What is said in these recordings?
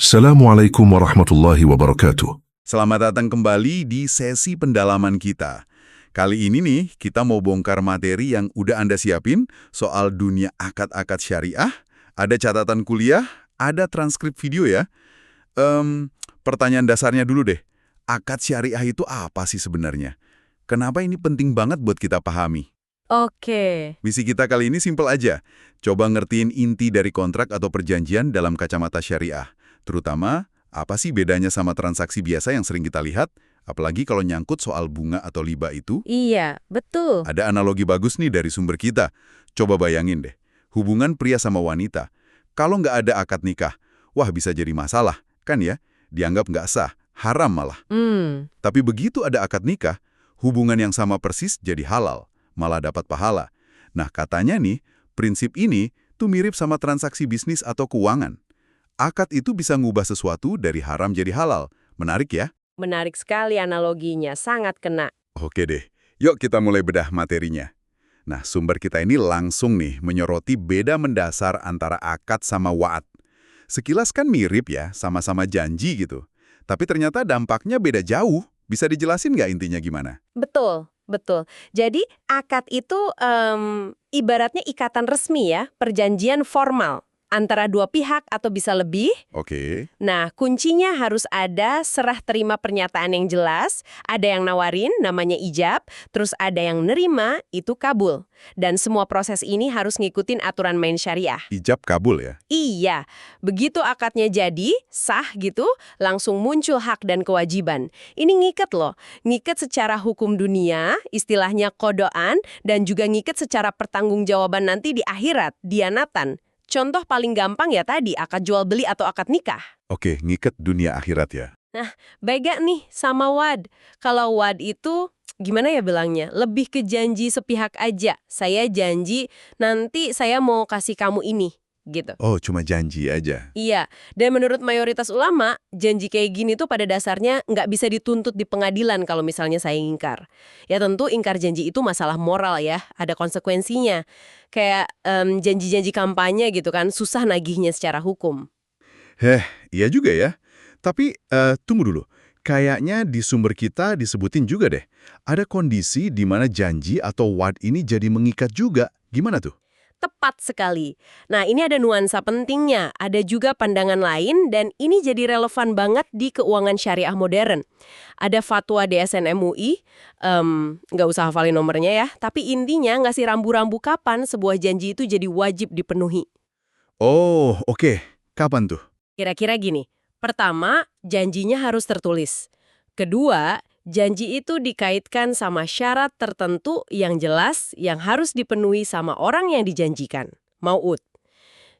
Assalamualaikum warahmatullahi wabarakatuh. Selamat datang kembali di sesi pendalaman kita. Kali ini nih, kita mau bongkar materi yang udah Anda siapin soal dunia akad-akad syariah, ada catatan kuliah, ada transkrip video ya. Pertanyaan dasarnya dulu deh, akad syariah itu apa sih sebenarnya? Kenapa ini penting banget buat kita pahami? Oke, Misi kita kali ini simpel aja. Coba ngertiin inti dari kontrak atau perjanjian dalam kacamata syariah. Terutama, apa sih bedanya sama transaksi biasa yang sering kita lihat? Apalagi kalau nyangkut soal bunga atau riba itu. iya, betul. Ada analogi bagus nih dari sumber kita. Coba bayangin deh, hubungan pria sama wanita. Kalau nggak ada akad nikah, wah bisa jadi masalah, kan ya? Dianggap nggak sah, haram malah. Tapi begitu ada akad nikah, hubungan yang sama persis jadi halal, malah dapat pahala. Nah katanya nih, prinsip ini tuh mirip sama transaksi bisnis atau keuangan. Akad itu bisa ngubah sesuatu dari haram jadi halal. Menarik ya? Menarik sekali analoginya, sangat kena. Oke deh, yuk kita mulai bedah materinya. Nah, sumber kita ini langsung nih menyoroti beda mendasar antara akad sama wa'ad. Sekilas kan mirip ya, sama-sama janji gitu. Tapi ternyata dampaknya beda jauh. Bisa dijelasin nggak intinya gimana? Betul, betul. Jadi akad itu ibaratnya ikatan resmi ya, perjanjian formal antara dua pihak atau bisa lebih. Oke. Nah, kuncinya harus ada serah terima pernyataan yang jelas, ada yang nawarin, namanya ijab, terus ada yang nerima, itu kabul. Dan semua proses ini harus ngikutin aturan main syariah. Ijab kabul ya? Iya, begitu akadnya jadi, sah gitu, langsung muncul hak dan kewajiban. Ini ngiket loh, ngiket secara hukum dunia, istilahnya kodoan, dan juga ngiket secara pertanggungjawaban nanti di akhirat, dianatan. Contoh paling gampang ya tadi, akad jual beli atau akad nikah. Oke, ngiket dunia akhirat ya. Baik gak nih sama wad? Kalau wad itu, gimana ya bilangnya? Lebih ke janji sepihak aja. Saya janji nanti saya mau kasih kamu ini, gitu. Oh, cuma janji aja. Iya, dan menurut mayoritas ulama, janji kayak gini tuh pada dasarnya nggak bisa dituntut di pengadilan kalau misalnya saya ingkar. Ya tentu ingkar janji itu masalah moral ya, ada konsekuensinya. Kayak janji-janji kampanye gitu kan, susah nagihnya secara hukum. Iya juga ya. Tapi, tunggu dulu. Kayaknya di sumber kita disebutin juga deh. Ada kondisi di mana janji atau wa'ad ini jadi mengikat juga. Gimana tuh? Tepat sekali. Nah, ini ada nuansa pentingnya. Ada juga pandangan lain dan ini jadi relevan banget di keuangan syariah modern. Ada fatwa DSN MUI, nggak usah hafalin nomornya ya, tapi intinya ngasih rambu-rambu kapan sebuah janji itu jadi wajib dipenuhi. Oh, oke. Kapan tuh? Kira-kira gini, pertama, janjinya harus tertulis. Kedua, janji itu dikaitkan sama syarat tertentu yang jelas yang harus dipenuhi sama orang yang dijanjikan. Mau'ud.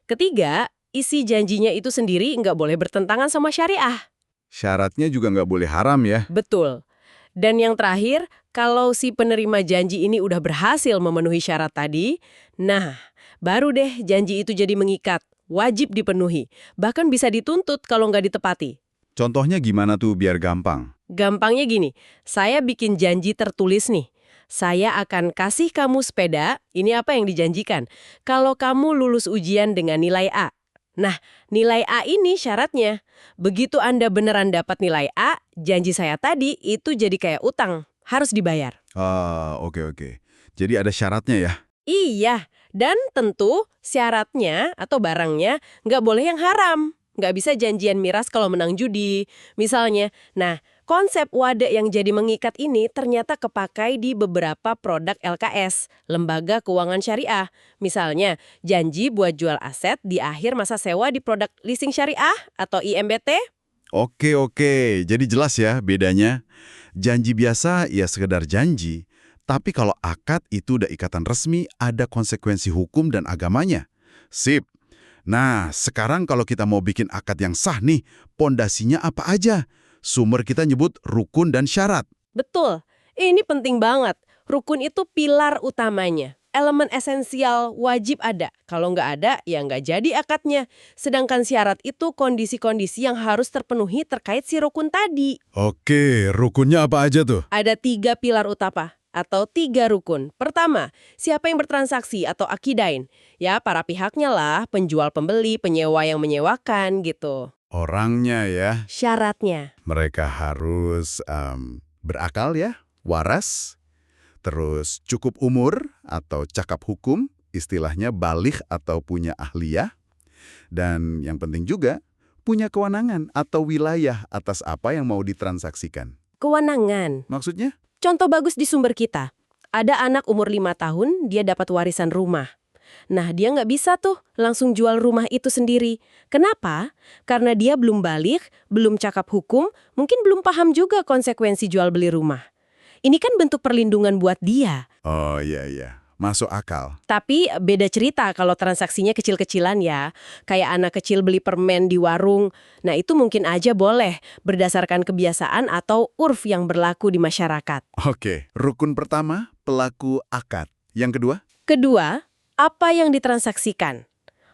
Ketiga, isi janjinya itu sendiri nggak boleh bertentangan sama syariah. Syaratnya juga nggak boleh haram ya? Betul. Dan yang terakhir, kalau si penerima janji ini udah berhasil memenuhi syarat tadi, nah, baru deh janji itu jadi mengikat, wajib dipenuhi, bahkan bisa dituntut kalau nggak ditepati. Contohnya gimana tuh biar gampang? Gampangnya gini, saya bikin janji tertulis nih. Saya akan kasih kamu sepeda, ini apa yang dijanjikan, kalau kamu lulus ujian dengan nilai A. Nah, nilai A ini syaratnya. Begitu Anda beneran dapat nilai A, janji saya tadi itu jadi kayak utang, harus dibayar. Ah, oke. Jadi ada syaratnya ya? Iya, dan tentu syaratnya atau barangnya nggak boleh yang haram. Nggak bisa janjian miras kalau menang judi, misalnya. Nah, konsep wadah yang jadi mengikat ini ternyata kepakai di beberapa produk LKS, Lembaga Keuangan Syariah. Misalnya, janji buat jual aset di akhir masa sewa di produk leasing syariah atau IMBT. Oke. Jadi jelas ya bedanya. Janji biasa ya sekedar janji. Tapi kalau akad itu udah ikatan resmi, ada konsekuensi hukum dan agamanya. Sip. Nah, sekarang kalau kita mau bikin akad yang sah nih, pondasinya apa aja? Sumber kita nyebut rukun dan syarat. Betul, ini penting banget. Rukun itu pilar utamanya. Elemen esensial wajib ada. Kalau nggak ada, ya nggak jadi akadnya. Sedangkan syarat itu kondisi-kondisi yang harus terpenuhi terkait si rukun tadi. Oke, rukunnya apa aja tuh? Ada 3 pilar utama atau 3 rukun. Pertama, siapa yang bertransaksi atau akidain? Ya, para pihaknya lah, penjual pembeli, penyewa yang menyewakan gitu. Orangnya ya, Syaratnya. mereka harus berakal ya, waras, terus cukup umur atau cakap hukum, istilahnya baligh atau punya ahliyah, dan yang penting juga punya kewenangan atau wilayah atas apa yang mau ditransaksikan. Kewenangan. Maksudnya? Contoh bagus di sumber kita. Ada anak umur 5 tahun, dia dapat warisan rumah. Nah, dia nggak bisa tuh langsung jual rumah itu sendiri. Kenapa? Karena dia belum balik, belum cakap hukum, mungkin belum paham juga konsekuensi jual beli rumah. Ini kan bentuk perlindungan buat dia. Oh iya, masuk akal. Tapi beda cerita kalau transaksinya kecil-kecilan ya. Kayak anak kecil beli permen di warung. Nah, itu mungkin aja boleh berdasarkan kebiasaan atau urf yang berlaku di masyarakat. Oke, rukun pertama, pelaku akad. Yang kedua? Kedua, apa yang ditransaksikan?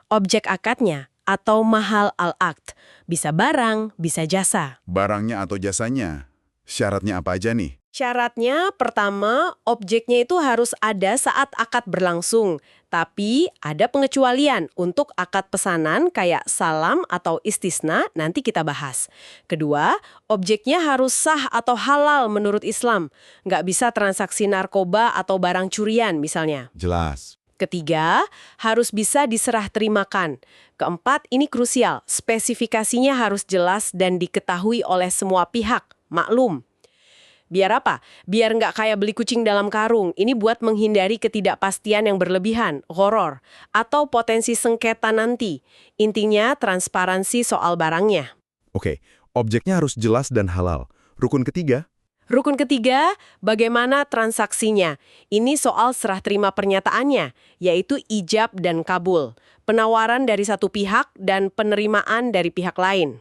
Objek akadnya atau mahal al-aqd. Bisa barang, bisa jasa. Barangnya atau jasanya. Syaratnya apa aja nih? Syaratnya, pertama, objeknya itu harus ada saat akad berlangsung. Tapi ada pengecualian untuk akad pesanan kayak salam atau istisna, nanti kita bahas. Kedua, objeknya harus sah atau halal menurut Islam. Nggak bisa transaksi narkoba atau barang curian misalnya. Jelas. Ketiga, harus bisa diserah terimakan. Keempat, ini krusial, spesifikasinya harus jelas dan diketahui oleh semua pihak, maklum. Biar apa? Biar nggak kayak beli kucing dalam karung. Ini buat menghindari ketidakpastian yang berlebihan, horor, atau potensi sengketa nanti. Intinya, transparansi soal barangnya. Oke, objeknya harus jelas dan halal. Rukun ketiga? Rukun ketiga, bagaimana transaksinya? Ini soal serah terima pernyataannya, yaitu ijab dan kabul. Penawaran dari satu pihak dan penerimaan dari pihak lain.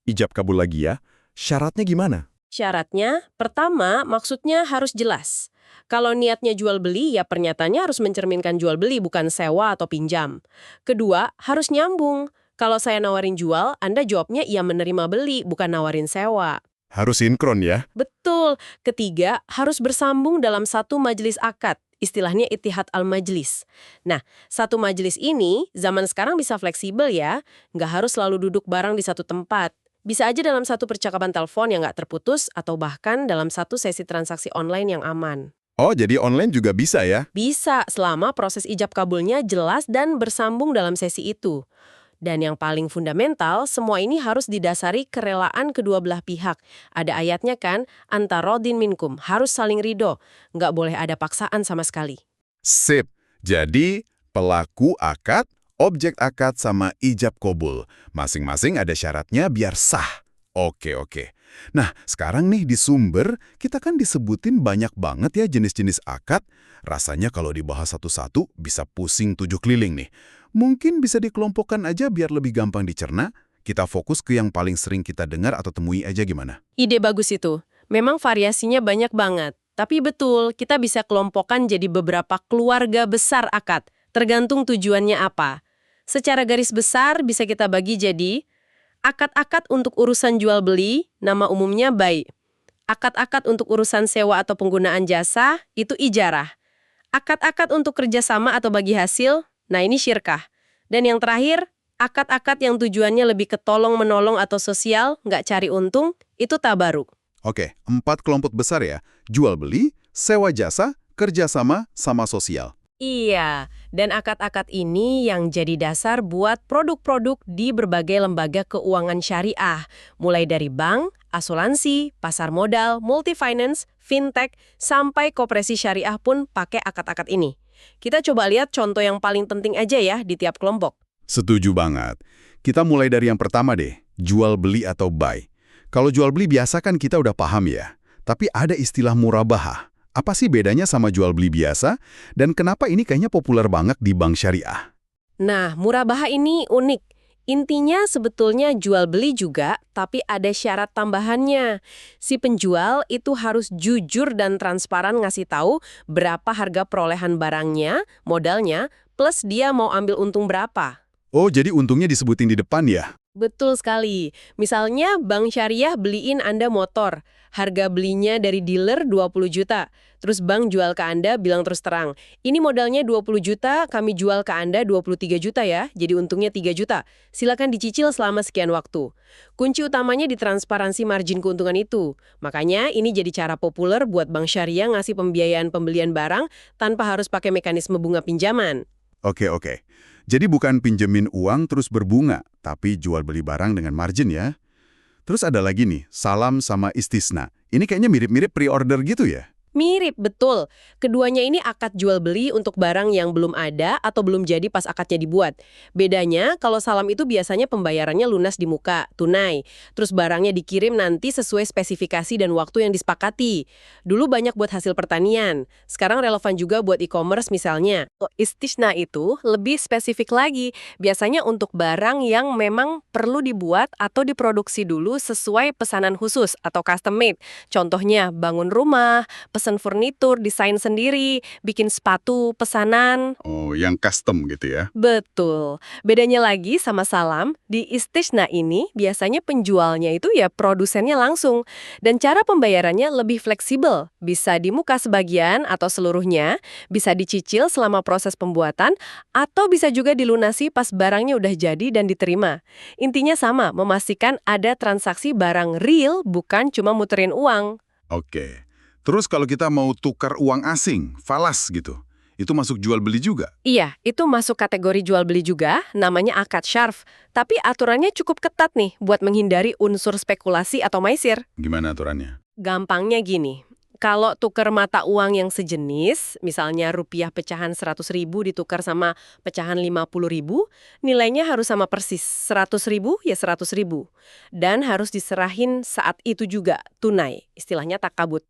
Ijab kabul lagi ya. Syaratnya gimana? Syaratnya, pertama, maksudnya harus jelas. Kalau niatnya jual beli, ya pernyataannya harus mencerminkan jual beli, bukan sewa atau pinjam. Kedua, harus nyambung. Kalau saya nawarin jual, Anda jawabnya iya menerima beli, bukan nawarin sewa. Harus sinkron ya. Betul. Ketiga, harus bersambung dalam satu majelis akad. Istilahnya ittihad al-majlis. Nah, satu majelis ini zaman sekarang bisa fleksibel ya. Nggak harus selalu duduk bareng di satu tempat. Bisa aja dalam satu percakapan telepon yang nggak terputus atau bahkan dalam satu sesi transaksi online yang aman. Oh, jadi online juga bisa ya? Bisa selama proses ijab kabulnya jelas dan bersambung dalam sesi itu. Dan yang paling fundamental, semua ini harus didasari kerelaan kedua belah pihak. Ada ayatnya kan, antarodin minkum, harus saling ridho. Nggak boleh ada paksaan sama sekali. Sip. Jadi, pelaku akad, objek akad sama ijab kabul. Masing-masing ada syaratnya biar sah. Oke. Nah, sekarang nih di sumber, kita kan disebutin banyak banget ya jenis-jenis akad. Rasanya kalau dibahas satu-satu, bisa pusing 7 keliling nih. Mungkin bisa dikelompokkan aja biar lebih gampang dicerna. Kita fokus ke yang paling sering kita dengar atau temui aja gimana? Ide bagus itu. Memang variasinya banyak banget. Tapi betul, kita bisa kelompokkan jadi beberapa keluarga besar akad. Tergantung tujuannya apa. Secara garis besar bisa kita bagi jadi akad-akad untuk urusan jual beli, nama umumnya bai. Akad-akad untuk urusan sewa atau penggunaan jasa, itu ijarah. Akad-akad untuk kerjasama atau bagi hasil, nah ini syirkah. Dan yang terakhir, akad-akad yang tujuannya lebih ke tolong-menolong atau sosial, nggak cari untung, itu tabaruk. Oke, 4 kelompok besar ya. Jual beli, sewa jasa, kerjasama, sama sosial. Iya, dan akad-akad ini yang jadi dasar buat produk-produk di berbagai lembaga keuangan syariah, mulai dari bank, asuransi, pasar modal, multi-finance, fintech, sampai koperasi syariah pun pakai akad-akad ini. Kita coba lihat contoh yang paling penting aja ya di tiap kelompok. Setuju banget. Kita mulai dari yang pertama deh, jual beli atau buy. Kalau jual beli biasa kan kita udah paham ya, tapi ada istilah murabahah. Apa sih bedanya sama jual beli biasa? Dan kenapa ini kayaknya populer banget di bank syariah? Nah, murabahah ini unik. Intinya sebetulnya jual beli juga, tapi ada syarat tambahannya. Si penjual itu harus jujur dan transparan ngasih tahu berapa harga perolehan barangnya, modalnya, plus dia mau ambil untung berapa. Oh, jadi untungnya disebutin di depan ya? Betul sekali. Misalnya Bank Syariah beliin Anda motor, harga belinya dari dealer 20 juta. Terus bank jual ke Anda bilang terus terang, ini modalnya 20 juta, kami jual ke Anda 23 juta ya, jadi untungnya 3 juta. Silakan dicicil selama sekian waktu. Kunci utamanya di transparansi margin keuntungan itu. Makanya ini jadi cara populer buat Bank Syariah ngasih pembiayaan pembelian barang tanpa harus pakai mekanisme bunga pinjaman. Oke. Jadi bukan pinjemin uang terus berbunga, tapi jual beli barang dengan margin ya. Terus ada lagi nih, salam sama istisna. Ini kayaknya mirip-mirip pre-order gitu ya? Mirip, betul. Keduanya ini akad jual beli untuk barang yang belum ada atau belum jadi pas akadnya dibuat. Bedanya, kalau salam itu biasanya pembayarannya lunas di muka, tunai. Terus barangnya dikirim nanti sesuai spesifikasi dan waktu yang disepakati. Dulu banyak buat hasil pertanian. Sekarang relevan juga buat e-commerce misalnya. Istisna itu lebih spesifik lagi. Biasanya untuk barang yang memang perlu dibuat atau diproduksi dulu sesuai pesanan khusus atau custom made. Contohnya, bangun rumah, pesen furnitur, desain sendiri, bikin sepatu, pesanan. Oh, yang custom gitu ya? Betul. Bedanya lagi sama salam, di istisna ini biasanya penjualnya itu ya produsennya langsung. Dan cara pembayarannya lebih fleksibel. Bisa di muka sebagian atau seluruhnya, bisa dicicil selama proses pembuatan, atau bisa juga dilunasi pas barangnya udah jadi dan diterima. Intinya sama, memastikan ada transaksi barang real, bukan cuma muterin uang. Oke. Terus kalau kita mau tukar uang asing, falas gitu, itu masuk jual beli juga? Iya, itu masuk kategori jual beli juga, namanya akad syarf. Tapi aturannya cukup ketat nih buat menghindari unsur spekulasi atau maisir. Gimana aturannya? Gampangnya gini, kalau tukar mata uang yang sejenis, misalnya rupiah pecahan 100.000 ditukar sama pecahan 50.000, nilainya harus sama persis, 100.000 ya 100.000. Dan harus diserahin saat itu juga, tunai, istilahnya takabut.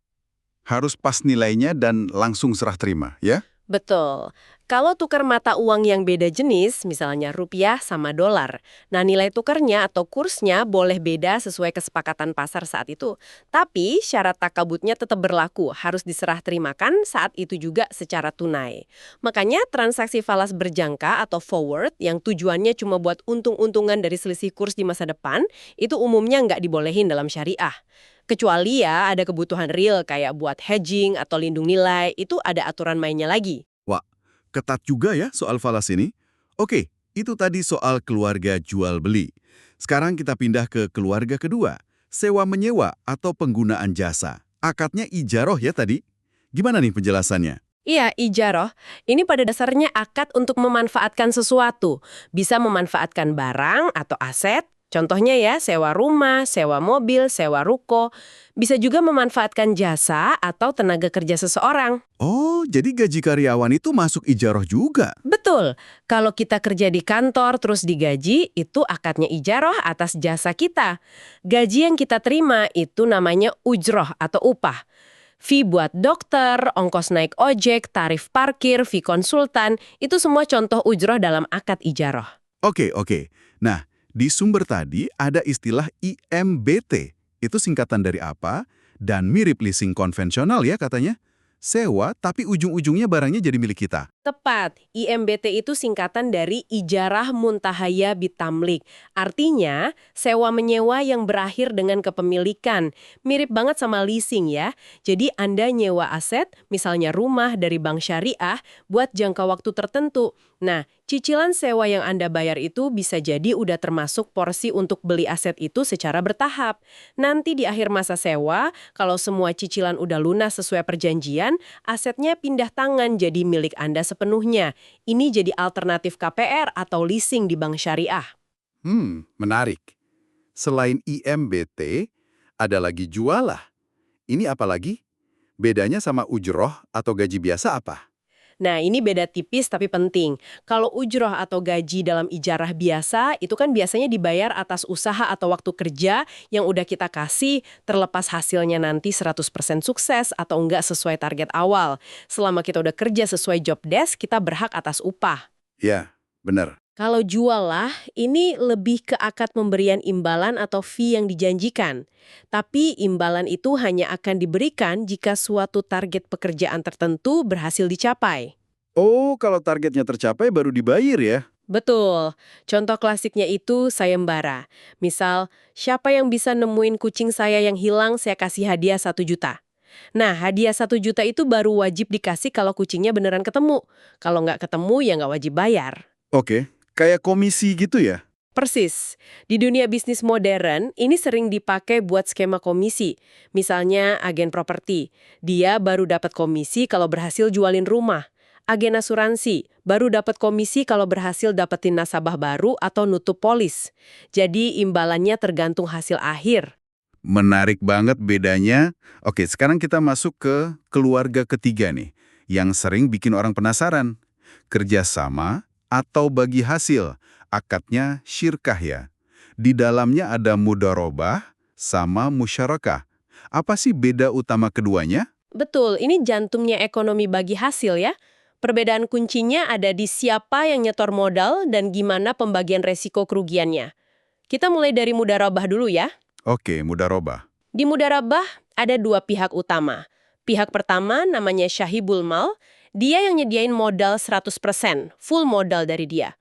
Harus pas nilainya dan langsung serah terima, ya? Betul. Kalau tukar mata uang yang beda jenis, misalnya rupiah sama dolar, nah nilai tukarnya atau kursnya boleh beda sesuai kesepakatan pasar saat itu. Tapi syarat takabutnya tetap berlaku, harus diserah terimakan saat itu juga secara tunai. Makanya transaksi falas berjangka atau forward yang tujuannya cuma buat untung-untungan dari selisih kurs di masa depan, itu umumnya nggak dibolehin dalam syariah. Kecuali ya ada kebutuhan real kayak buat hedging atau lindung nilai, itu ada aturan mainnya lagi. Wah, ketat juga ya soal falas ini. Oke, itu tadi soal keluarga jual beli. Sekarang kita pindah ke keluarga kedua, sewa-menyewa atau penggunaan jasa. Akadnya ijaroh ya tadi. Gimana nih penjelasannya? Iya, ijaroh. Ini pada dasarnya akad untuk memanfaatkan sesuatu. Bisa memanfaatkan barang atau aset. Contohnya ya, sewa rumah, sewa mobil, sewa ruko. Bisa juga memanfaatkan jasa atau tenaga kerja seseorang. Oh, jadi gaji karyawan itu masuk ijaroh juga. Betul. Kalau kita kerja di kantor terus digaji, itu akadnya ijaroh atas jasa kita. Gaji yang kita terima itu namanya ujroh atau upah. Fee buat dokter, ongkos naik ojek, tarif parkir, fee konsultan, itu semua contoh ujroh dalam akad ijaroh. Oke. Nah, di sumber tadi ada istilah IMBT. Itu singkatan dari apa? Dan mirip leasing konvensional ya katanya. Sewa, tapi ujung-ujungnya barangnya jadi milik kita. Tepat, IMBT itu singkatan dari Ijarah Muntahaya Bitamlik. Artinya, sewa-menyewa yang berakhir dengan kepemilikan. Mirip banget sama leasing ya. Jadi Anda nyewa aset, misalnya rumah dari bank syariah, buat jangka waktu tertentu. Nah, cicilan sewa yang Anda bayar itu bisa jadi udah termasuk porsi untuk beli aset itu secara bertahap. Nanti di akhir masa sewa, kalau semua cicilan udah lunas sesuai perjanjian, asetnya pindah tangan jadi milik Anda sepenuhnya. Ini jadi alternatif KPR atau leasing di bank syariah. Menarik. Selain IMBT, ada lagi jualah. Ini apa lagi? Bedanya sama ujroh atau gaji biasa apa? Nah, ini beda tipis tapi penting. Kalau ujroh atau gaji dalam ijarah biasa, itu kan biasanya dibayar atas usaha atau waktu kerja yang udah kita kasih, terlepas hasilnya nanti 100% sukses atau enggak sesuai target awal. Selama kita udah kerja sesuai job desk, kita berhak atas upah. Ya, benar. Kalau jual lah, ini lebih ke akad pemberian imbalan atau fee yang dijanjikan. Tapi imbalan itu hanya akan diberikan jika suatu target pekerjaan tertentu berhasil dicapai. Oh, kalau targetnya tercapai baru dibayar ya? Betul. Contoh klasiknya itu sayembara. Misal, siapa yang bisa nemuin kucing saya yang hilang, saya kasih hadiah 1 juta. Nah, hadiah 1 juta itu baru wajib dikasih kalau kucingnya beneran ketemu. Kalau nggak ketemu, ya nggak wajib bayar. Oke, kayak komisi gitu ya? Persis. Di dunia bisnis modern, ini sering dipakai buat skema komisi. Misalnya agen properti. Dia baru dapat komisi kalau berhasil jualin rumah. Agen asuransi baru dapat komisi kalau berhasil dapetin nasabah baru atau nutup polis. Jadi imbalannya tergantung hasil akhir. Menarik banget bedanya. Oke, sekarang kita masuk ke keluarga ketiga nih, yang sering bikin orang penasaran. Kerjasama atau bagi hasil, akadnya syirkah ya. Di dalamnya ada mudharabah sama musyarakah. Apa sih beda utama keduanya? Betul, ini jantungnya ekonomi bagi hasil ya. Perbedaan kuncinya ada di siapa yang nyetor modal dan gimana pembagian resiko kerugiannya. Kita mulai dari mudharabah dulu ya. Oke, mudharabah. Di mudharabah ada 2 pihak utama. Pihak pertama namanya syahibul mal, dia yang nyediain modal 100%, full modal dari dia.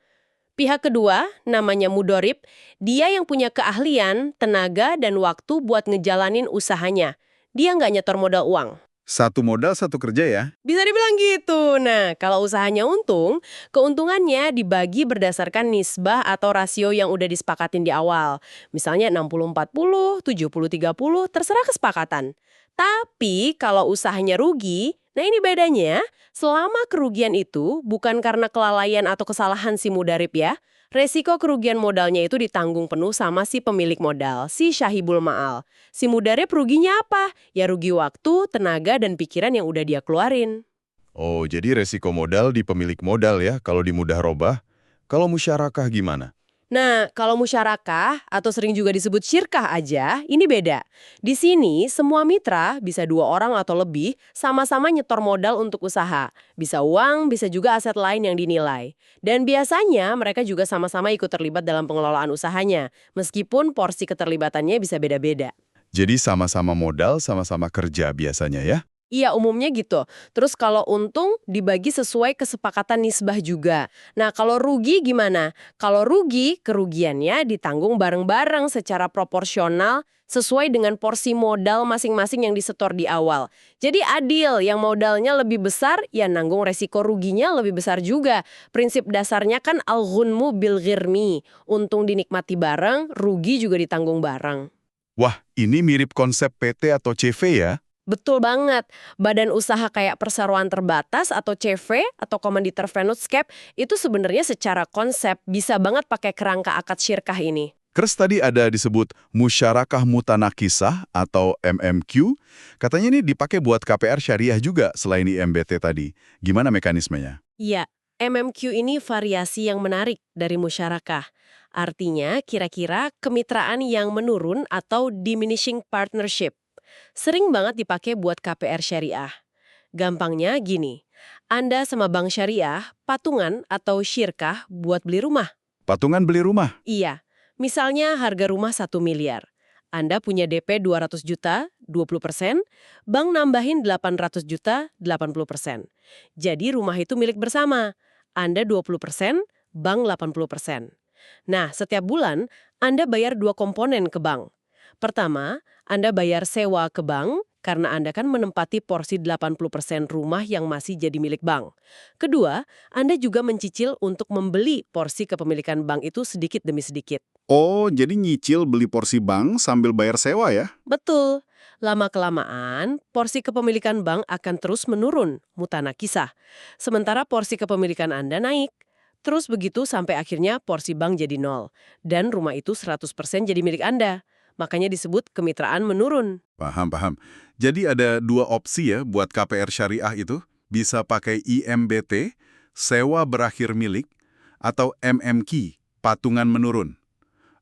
Pihak kedua namanya mudorib, dia yang punya keahlian, tenaga, dan waktu buat ngejalanin usahanya. Dia nggak nyetor modal uang. Satu modal, satu kerja ya? Bisa dibilang gitu. Nah, kalau usahanya untung, keuntungannya dibagi berdasarkan nisbah atau rasio yang udah disepakatin di awal. Misalnya 60-40, 70-30, terserah kesepakatan. Tapi kalau usahanya rugi, nah ini bedanya, selama kerugian itu bukan karena kelalaian atau kesalahan si mudarib ya, resiko kerugian modalnya itu ditanggung penuh sama si pemilik modal, si syahibul ma'al. Si mudarib ruginya apa? Ya rugi waktu, tenaga, dan pikiran yang udah dia keluarin. Oh, jadi resiko modal di pemilik modal ya, kalau di mudharabah. Kalau musyarakah gimana? Nah, kalau musyarakah atau sering juga disebut syirkah aja, ini beda. Di sini, semua mitra, bisa 2 orang atau lebih, sama-sama nyetor modal untuk usaha. Bisa uang, bisa juga aset lain yang dinilai. Dan biasanya mereka juga sama-sama ikut terlibat dalam pengelolaan usahanya, meskipun porsi keterlibatannya bisa beda-beda. Jadi sama-sama modal, sama-sama kerja biasanya ya? Iya, umumnya gitu. Terus kalau untung dibagi sesuai kesepakatan nisbah juga. Nah, kalau rugi gimana? Kalau rugi, kerugiannya ditanggung bareng-bareng secara proporsional sesuai dengan porsi modal masing-masing yang disetor di awal. Jadi adil, yang modalnya lebih besar, ya nanggung resiko ruginya lebih besar juga. Prinsip dasarnya kan al-ghunmu bil ghirmi. Untung dinikmati bareng, rugi juga ditanggung bareng. Wah, ini mirip konsep PT atau CV ya? Betul banget. Badan usaha kayak perseroan terbatas atau CV atau komanditer Venuscap itu sebenarnya secara konsep bisa banget pakai kerangka akad syirkah ini. Terus tadi ada disebut musyarakah mutanakisah atau MMQ. Katanya ini dipakai buat KPR syariah juga selain IMBT tadi. Gimana mekanismenya? Iya, MMQ ini variasi yang menarik dari musyarakah. Artinya kira-kira kemitraan yang menurun atau diminishing partnership. Sering banget dipakai buat KPR syariah. Gampangnya gini, Anda sama bank syariah, patungan atau syirkah buat beli rumah. Patungan beli rumah. Iya, misalnya harga rumah 1 miliar. Anda punya DP 200 juta, 20%, bank nambahin 800 juta, 80%. Jadi rumah itu milik bersama. Anda 20%, bank 80%. Nah, setiap bulan Anda bayar 2 komponen ke bank. Pertama, Anda bayar sewa ke bank karena Anda kan menempati porsi 80% rumah yang masih jadi milik bank. Kedua, Anda juga mencicil untuk membeli porsi kepemilikan bank itu sedikit demi sedikit. Oh, jadi nyicil beli porsi bank sambil bayar sewa ya? Betul. Lama-kelamaan, porsi kepemilikan bank akan terus menurun, mutanakisah. Sementara porsi kepemilikan Anda naik. Terus begitu sampai akhirnya porsi bank jadi 0. Dan rumah itu 100% jadi milik Anda. Makanya disebut kemitraan menurun. Paham. Jadi ada 2 opsi ya buat KPR syariah itu. Bisa pakai IMBT, sewa berakhir milik, atau MMQ, patungan menurun.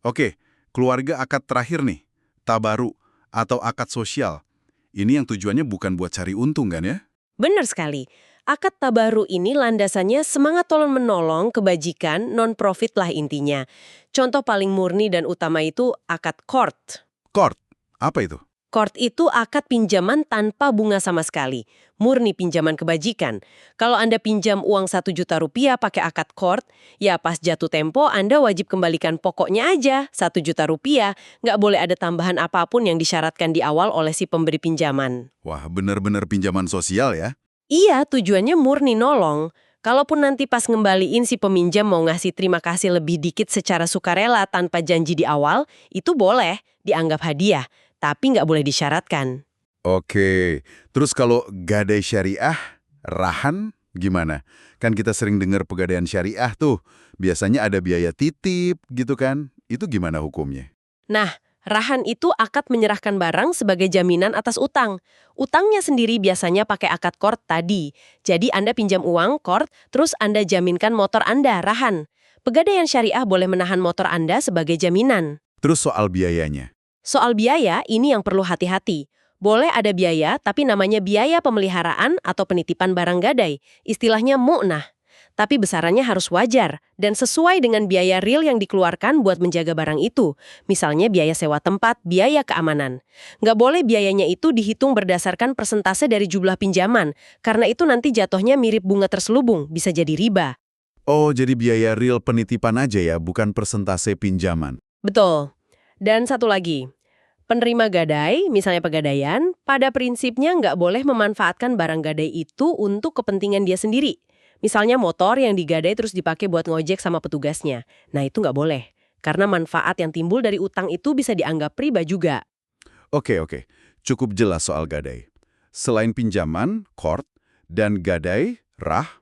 Oke, keluarga akad terakhir nih, tabaru atau akad sosial. Ini yang tujuannya bukan buat cari untung kan ya? Benar sekali. Akad tabaru ini landasannya semangat tolong-menolong kebajikan non-profit lah intinya. Contoh paling murni dan utama itu akad qard. Qard, apa itu? Qard itu akad pinjaman tanpa bunga sama sekali, murni pinjaman kebajikan. Kalau Anda pinjam uang 1 juta rupiah pakai akad qard, ya pas jatuh tempo Anda wajib kembalikan pokoknya aja 1 juta rupiah, nggak boleh ada tambahan apapun yang disyaratkan di awal oleh si pemberi pinjaman. Wah, benar-benar pinjaman sosial ya. Iya, tujuannya murni nolong. Kalaupun nanti pas ngembaliin si peminjam mau ngasih terima kasih lebih dikit secara sukarela tanpa janji di awal, itu boleh dianggap hadiah. Tapi nggak boleh disyaratkan. Oke, terus kalau gadai syariah, rahan gimana? Kan kita sering dengar pegadaian syariah tuh, biasanya ada biaya titip gitu kan? Itu gimana hukumnya? Nah, rahan itu akad menyerahkan barang sebagai jaminan atas utang. Utangnya sendiri biasanya pakai akad qard tadi. Jadi Anda pinjam uang, qard, terus Anda jaminkan motor Anda, rahan. Pegadaian syariah boleh menahan motor Anda sebagai jaminan. Terus soal biayanya? Soal biaya, ini yang perlu hati-hati. Boleh ada biaya, tapi namanya biaya pemeliharaan atau penitipan barang gadai. Istilahnya mu'nah. Tapi besarannya harus wajar dan sesuai dengan biaya real yang dikeluarkan buat menjaga barang itu. Misalnya biaya sewa tempat, biaya keamanan. Nggak boleh biayanya itu dihitung berdasarkan persentase dari jumlah pinjaman, karena itu nanti jatuhnya mirip bunga terselubung, bisa jadi riba. Oh, jadi biaya real penitipan aja ya, bukan persentase pinjaman. Betul. Dan satu lagi, penerima gadai, misalnya pegadaian, pada prinsipnya nggak boleh memanfaatkan barang gadai itu untuk kepentingan dia sendiri. Misalnya motor yang digadai terus dipakai buat ngojek sama petugasnya. Nah itu nggak boleh, karena manfaat yang timbul dari utang itu bisa dianggap riba juga. Oke, cukup jelas soal gadai. Selain pinjaman, qard, dan gadai, rah,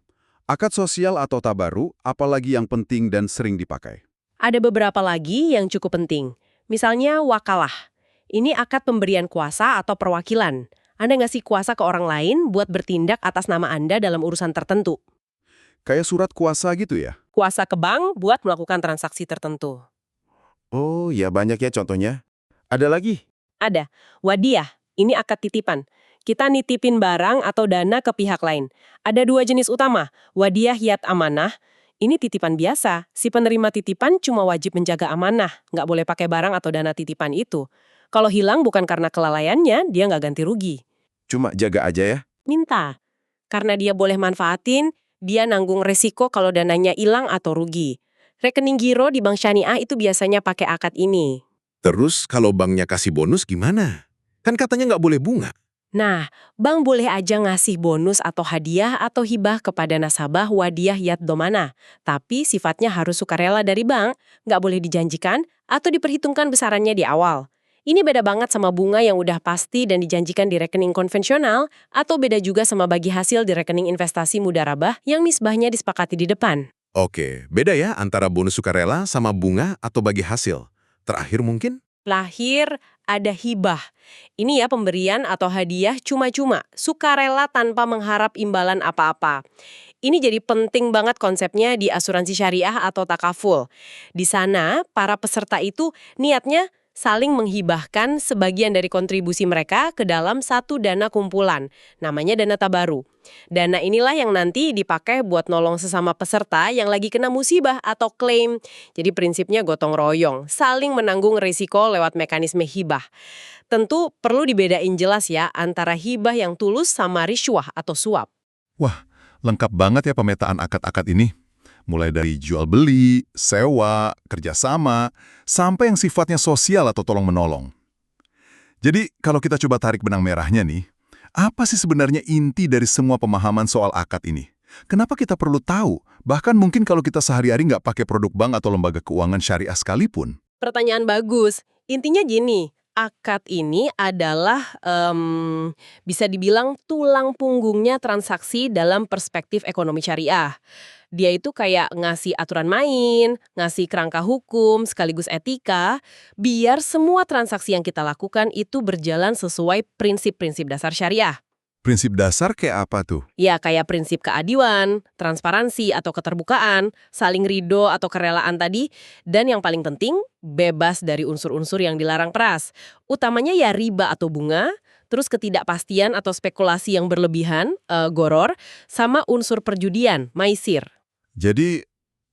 akad sosial atau tabaru, apalagi yang penting dan sering dipakai? Ada beberapa lagi yang cukup penting. Misalnya wakalah. Ini akad pemberian kuasa atau perwakilan. Anda ngasih kuasa ke orang lain buat bertindak atas nama Anda dalam urusan tertentu. Kayak surat kuasa gitu ya? Kuasa ke bank buat melakukan transaksi tertentu. Oh, ya banyak ya contohnya. Ada lagi? Ada. Wadiyah. Ini akad titipan. Kita nitipin barang atau dana ke pihak lain. Ada 2 jenis utama. Wadiyah hiyat amanah. Ini titipan biasa. Si penerima titipan cuma wajib menjaga amanah. Nggak boleh pakai barang atau dana titipan itu. Kalau hilang bukan karena kelalaiannya, dia nggak ganti rugi. Cuma jaga aja ya? Minta. Karena dia boleh manfaatin, dia nanggung resiko kalau dananya hilang atau rugi. Rekening giro di bank syariah itu biasanya pakai akad ini. Terus kalau banknya kasih bonus gimana? Kan katanya nggak boleh bunga. Nah, bank boleh aja ngasih bonus atau hadiah atau hibah kepada nasabah wadiyah yad domana. Tapi sifatnya harus sukarela dari bank, nggak boleh dijanjikan atau diperhitungkan besarannya di awal. Ini beda banget sama bunga yang udah pasti dan dijanjikan di rekening konvensional, atau beda juga sama bagi hasil di rekening investasi mudarabah yang nisbahnya disepakati di depan. Oke, beda ya antara bonus sukarela sama bunga atau bagi hasil. Terakhir mungkin? Lahir ada hibah. Ini ya pemberian atau hadiah cuma-cuma, sukarela tanpa mengharap imbalan apa-apa. Ini jadi penting banget konsepnya di asuransi syariah atau takaful. Di sana, para peserta itu niatnya saling menghibahkan sebagian dari kontribusi mereka ke dalam satu dana kumpulan, namanya dana tabaru. Dana inilah yang nanti dipakai buat nolong sesama peserta yang lagi kena musibah atau klaim. Jadi prinsipnya gotong royong, saling menanggung risiko lewat mekanisme hibah. Tentu perlu dibedain jelas ya antara hibah yang tulus sama riswah atau suap. Wah, lengkap banget ya pemetaan akad-akad ini. Mulai dari jual beli, sewa, kerjasama, sampai yang sifatnya sosial atau tolong-menolong. Jadi, kalau kita coba tarik benang merahnya nih, apa sih sebenarnya inti dari semua pemahaman soal akad ini? Kenapa kita perlu tahu? Bahkan mungkin kalau kita sehari-hari nggak pakai produk bank atau lembaga keuangan syariah sekalipun. Pertanyaan bagus. Intinya gini, akad ini adalah bisa dibilang tulang punggungnya transaksi dalam perspektif ekonomi syariah. Dia itu kayak ngasih aturan main, ngasih kerangka hukum, sekaligus etika, biar semua transaksi yang kita lakukan itu berjalan sesuai prinsip-prinsip dasar syariah. Prinsip dasar kayak apa tuh? Ya, kayak prinsip keadilan, transparansi atau keterbukaan, saling ridho atau kerelaan tadi, dan yang paling penting, bebas dari unsur-unsur yang dilarang peras. Utamanya ya riba atau bunga, terus ketidakpastian atau spekulasi yang berlebihan, goror, sama unsur perjudian, maisir. Jadi,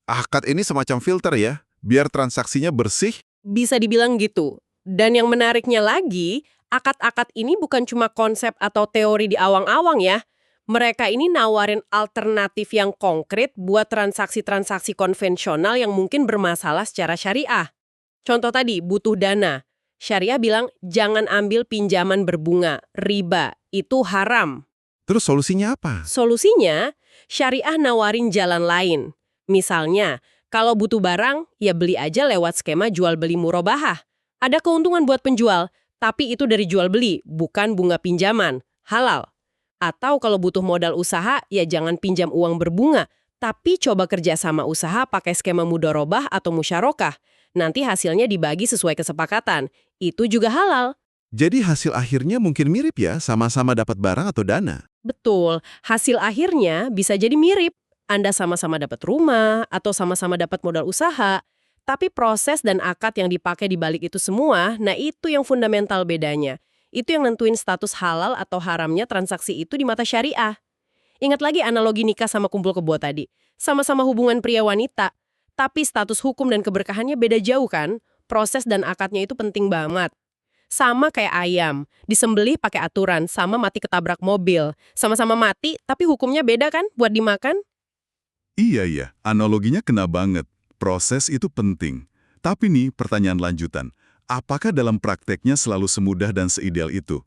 akad ini semacam filter ya, biar transaksinya bersih. Bisa dibilang gitu. Dan yang menariknya lagi, akad-akad ini bukan cuma konsep atau teori di awang-awang ya. Mereka ini nawarin alternatif yang konkret buat transaksi-transaksi konvensional yang mungkin bermasalah secara syariah. Contoh tadi, butuh dana. Syariah bilang, jangan ambil pinjaman berbunga, riba, itu haram. Terus solusinya apa? Solusinya, syariah nawarin jalan lain. Misalnya, kalau butuh barang, ya beli aja lewat skema jual-beli murabahah. Ada keuntungan buat penjual, tapi itu dari jual-beli, bukan bunga pinjaman. Halal. Atau kalau butuh modal usaha, ya jangan pinjam uang berbunga, tapi coba kerja sama usaha pakai skema mudharabah atau musyarakah. Nanti hasilnya dibagi sesuai kesepakatan. Itu juga halal. Jadi hasil akhirnya mungkin mirip ya, sama-sama dapat barang atau dana. Betul, hasil akhirnya bisa jadi mirip. Anda sama-sama dapat rumah atau sama-sama dapat modal usaha. Tapi proses dan akad yang dipakai di balik itu semua, nah itu yang fundamental bedanya. Itu yang nentuin status halal atau haramnya transaksi itu di mata syariah. Ingat lagi analogi nikah sama kumpul kebo tadi. Sama-sama hubungan pria wanita, tapi status hukum dan keberkahannya beda jauh kan? Proses dan akadnya itu penting banget. Sama kayak ayam, disembelih pakai aturan, sama mati ketabrak mobil. Sama-sama mati, tapi hukumnya beda kan buat dimakan? Iya, analoginya kena banget. Proses itu penting. Tapi nih pertanyaan lanjutan. Apakah dalam prakteknya selalu semudah dan seideal itu?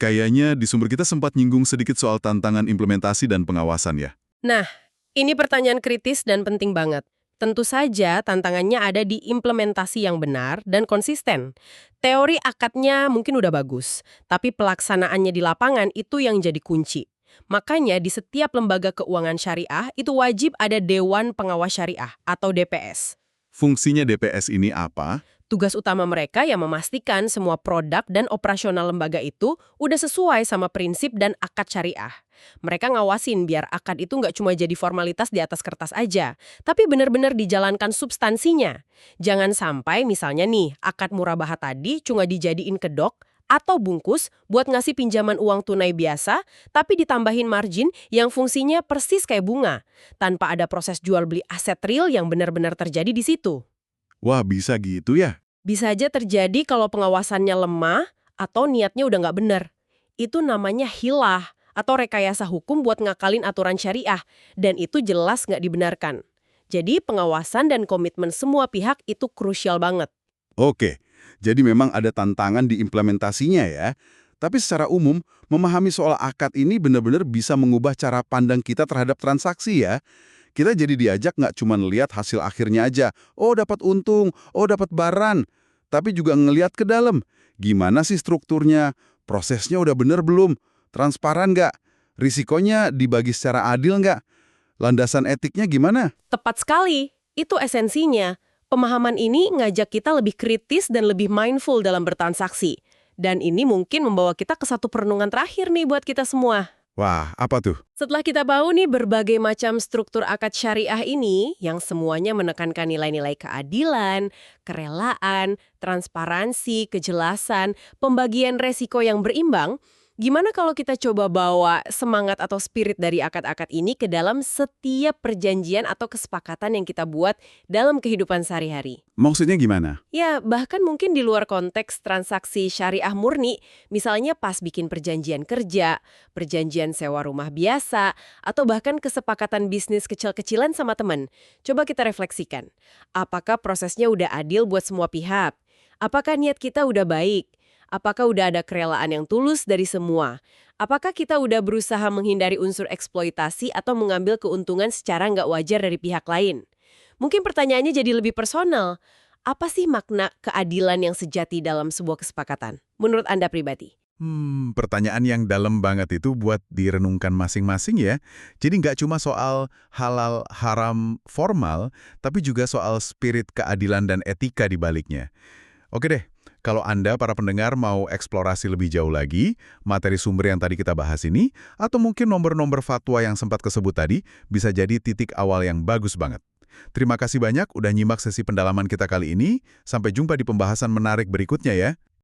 Kayaknya di sumber kita sempat nyinggung sedikit soal tantangan implementasi dan pengawasan ya. Nah, ini pertanyaan kritis dan penting banget. Tentu saja tantangannya ada di implementasi yang benar dan konsisten. Teori akadnya mungkin udah bagus, tapi pelaksanaannya di lapangan itu yang jadi kunci. Makanya di setiap lembaga keuangan syariah itu wajib ada Dewan Pengawas Syariah atau DPS. Fungsinya DPS ini apa? Tugas utama mereka yang memastikan semua produk dan operasional lembaga itu udah sesuai sama prinsip dan akad syariah. Mereka ngawasin biar akad itu nggak cuma jadi formalitas di atas kertas aja, tapi benar-benar dijalankan substansinya. Jangan sampai misalnya nih, akad murabahah tadi cuma dijadiin kedok atau bungkus buat ngasih pinjaman uang tunai biasa, tapi ditambahin margin yang fungsinya persis kayak bunga, tanpa ada proses jual beli aset real yang benar-benar terjadi di situ. Wah, bisa gitu ya? Bisa aja terjadi kalau pengawasannya lemah atau niatnya udah nggak benar. Itu namanya hilah atau rekayasa hukum buat ngakalin aturan syariah, dan itu jelas nggak dibenarkan. Jadi pengawasan dan komitmen semua pihak itu krusial banget. Oke, jadi memang ada tantangan di implementasinya ya. Tapi secara umum, memahami soal akad ini benar-benar bisa mengubah cara pandang kita terhadap transaksi ya. Kita jadi diajak nggak cuma lihat hasil akhirnya aja. Oh, dapat untung, oh dapat barang. Tapi juga ngelihat ke dalam. Gimana sih strukturnya? Prosesnya udah bener belum? Transparan nggak? Risikonya dibagi secara adil nggak? Landasan etiknya gimana? Tepat sekali, itu esensinya. Pemahaman ini ngajak kita lebih kritis dan lebih mindful dalam bertransaksi. Dan ini mungkin membawa kita ke satu perenungan terakhir nih buat kita semua. Wah, apa tuh? Setelah kita tahu nih berbagai macam struktur akad syariah ini, yang semuanya menekankan nilai-nilai keadilan, kerelaan, transparansi, kejelasan, pembagian resiko yang berimbang, gimana kalau kita coba bawa semangat atau spirit dari akad-akad ini ke dalam setiap perjanjian atau kesepakatan yang kita buat dalam kehidupan sehari-hari? Maksudnya gimana? Ya, bahkan mungkin di luar konteks transaksi syariah murni, misalnya pas bikin perjanjian kerja, perjanjian sewa rumah biasa, atau bahkan kesepakatan bisnis kecil-kecilan sama teman. Coba kita refleksikan. Apakah prosesnya udah adil buat semua pihak? Apakah niat kita udah baik? Apakah udah ada kerelaan yang tulus dari semua? Apakah kita udah berusaha menghindari unsur eksploitasi atau mengambil keuntungan secara nggak wajar dari pihak lain? Mungkin pertanyaannya jadi lebih personal. Apa sih makna keadilan yang sejati dalam sebuah kesepakatan? Menurut Anda pribadi? Pertanyaan yang dalam banget itu buat direnungkan masing-masing ya. Jadi nggak cuma soal halal haram formal, tapi juga soal spirit keadilan dan etika di baliknya. Oke deh, kalau Anda, para pendengar, mau eksplorasi lebih jauh lagi, materi sumber yang tadi kita bahas ini, atau mungkin nomor-nomor fatwa yang sempat kesebut tadi, bisa jadi titik awal yang bagus banget. Terima kasih banyak udah nyimak sesi pendalaman kita kali ini. Sampai jumpa di pembahasan menarik berikutnya ya.